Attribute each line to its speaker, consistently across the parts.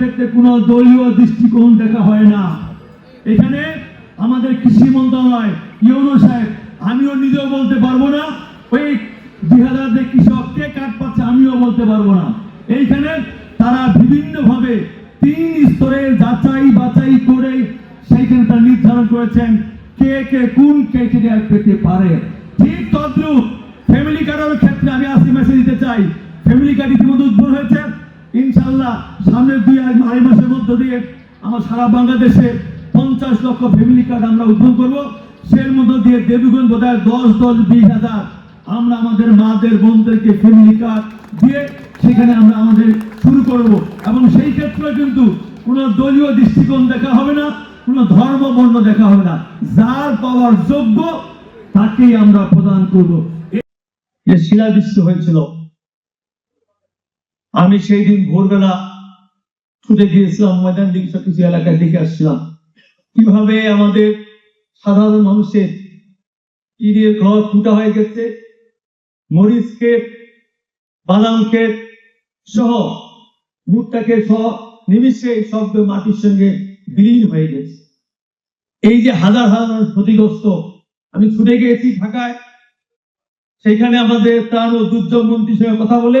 Speaker 1: ক্ষেত্রে কোনো দলীয় দৃষ্টিকোণ দেখা হয় না। এখানে আমাদের কৃষি মন্ত্রণালয়, ইউনূস সাহেব, আমিও নিজেও বলতে পারবো না ওই 2000 যে কৃষক কে কার্ড পাচ্ছে আমিও বলতে পারবো না। এইখানে তারা বিভিন্নভাবে 3 স্তরে যাচাই বাছাই করে সেইখানে তারা নির্ধারণ করেছেন কে কে কোন ক্রাইটেরিয়া পেতে পারে। ঠিক তদ্রুপ ফ্যামিলি কার্ডের ক্ষেত্রে আমি আজকে মেসেজ দিতে চাই, ফ্যামিলি কার্ড ইতিমধ্যে উদ্বোধন হয়েছে। ইনশাআল্লাহ সামনের 2-2.5 মাসের মধ্য দিয়ে আমার সারা বাংলাদেশে 50 লক্ষ ফ্যামিলি কার্ড আমরা উদ্বোধন করব। সের মধ্য দিয়ে দেবীগঞ্জ বোধহয় 10-20 হাজার আমরা আমাদের মাদের বোনদেরকে ফ্যামিলি কার্ড দিয়ে সেখানে আমরা আমাদের শুরু করব। এবং সেই ক্ষেত্রে কিন্তু কোনো দলীয় দৃষ্টিকোণ দেখা হবে না, কোনো ধর্ম বর্ণ দেখা হবে না, যার পাওয়ার যোগ্য তাকেই আমরা প্রদান করব। যে শিলাবৃষ্টি হয়েছিল, আমি সেই দিন ভোরবেলা ছুটে গিয়েছিলাম ময়দান দিকে, কিছু এলাকায় দেখে আসছিলাম কিভাবে আমাদের সাধারণ মানুষের ইটের ঘর ফুটা হয়ে গেছে, মরিচ ক্ষেত, বাদাম ক্ষেত সহ ভুট্টা ক্ষেত সহ নিমিষে সব মাটির সঙ্গে বিলীন হয়ে গেছে। এই যে হাজার হাজার মানুষ ক্ষতিগ্রস্ত, আমি ছুটে গিয়েছি ঢাকায়, সেখানে আমাদের ত্রাণ ও দুর্যোগ মন্ত্রীর সঙ্গে কথা বলে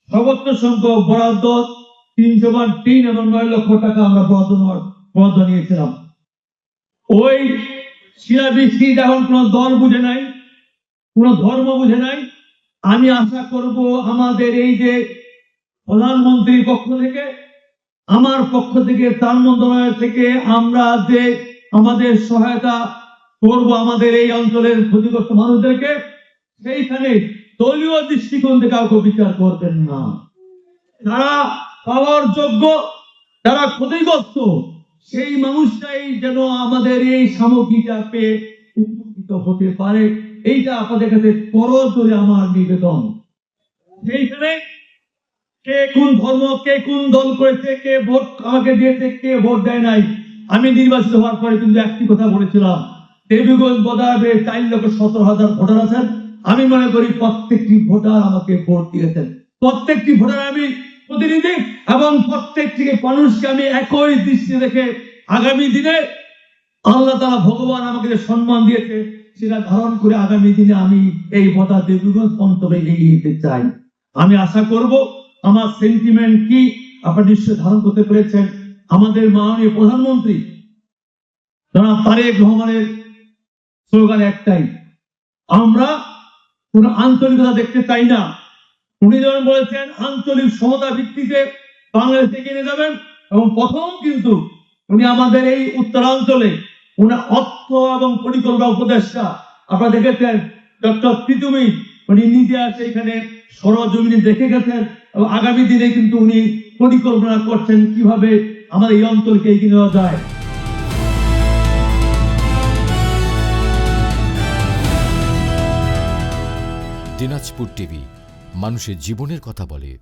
Speaker 1: সর্বোচ্চ সংখ্যক বরাদ্দ 303 এবং 9 লক্ষ টাকা আমরা বরাদ্দ নিয়েছিলাম। ওই শিলাবৃষ্টি এখন কোন দল বুঝে নাই, কোন ধর্ম বুঝে নাই। আমি আশা করব আমাদের এই যে প্রধানমন্ত্রীর পক্ষ থেকে, আমার পক্ষ থেকে, ত্রাণ মন্ত্রণালয় থেকে আমরা যে আমাদের সহায়তা করব আমাদের এই অঞ্চলের ক্ষতিগ্রস্ত মানুষদেরকে, সেইখানে দলীয় দৃষ্টিকোণ থেকে কাউকে বিচার করবেন না। যারা পাওয়ার যোগ্য, যারা ক্ষতিগ্রস্ত, সেই মানুষটাই যেন আমাদের এই সামগ্রীটা পেয়ে উপকৃত হতে পারে, এইটা আপনাদের কাছে করজোড়ে আমার নিবেদন। সেইখানে কে কোন ধর্ম, কে কোন দল করেছে, কে ভোট আমাকে দিয়েছে, কে ভোট দেয় নাই, আমি নির্বাচিত হওয়ার পরে কিন্তু একটি কথা বলেছিলাম, দেবীগঞ্জ বদারে 4,17,000 ভোটার আছেন। আমি মনে করি প্রত্যেকটি ভোটার আমাকে ভোট দিয়েছেন, প্রত্যেকটি ভোটার আমি প্রতিনিধি, এবং প্রত্যেকটি মানুষকে আমি একই দৃষ্টি রেখে আগামী দিনে আল্লাহ তাআলা ভগবান আমাকে যে সম্মান দিয়েছে সেটা ধারণ করে আগামী দিনে আমি এই ভোটার দেবীগঞ্জ অন্তরে এগিয়ে যেতে চাই। আমি আশা করব আমার সেন্টিমেন্ট কি আপনারা নিশ্চয় ধারণ করতে পেরেছেন। আমাদের মাননীয় প্রধানমন্ত্রী জনাব তারেক রহমানের স্লোগান একটাই, আমরা কোন আঞ্চলিকতা দেখতে চাই না। উনি যেমন বলেছেন আঞ্চলিক সমতা ভিত্তিতে বাংলাদেশ এগিয়ে নিয়ে যাবেন, এবং প্রথম কিন্তু উনি আমাদের এই উত্তরাঞ্চলে উনি অর্থ এবং পরিকল্পনা উপদেষ্টা, আপনারা দেখেছেন ডক্টর তিতুমি, উনি নিজে আসে এখানে সরজমিনে দেখে গেছেন, এবং আগামী দিনে কিন্তু উনি পরিকল্পনা করছেন কিভাবে আমাদের এই অঞ্চলকে এগিয়ে নেওয়া যায়।
Speaker 2: দিনাজপুর টিভি, মানুষের জীবনের কথা বলে।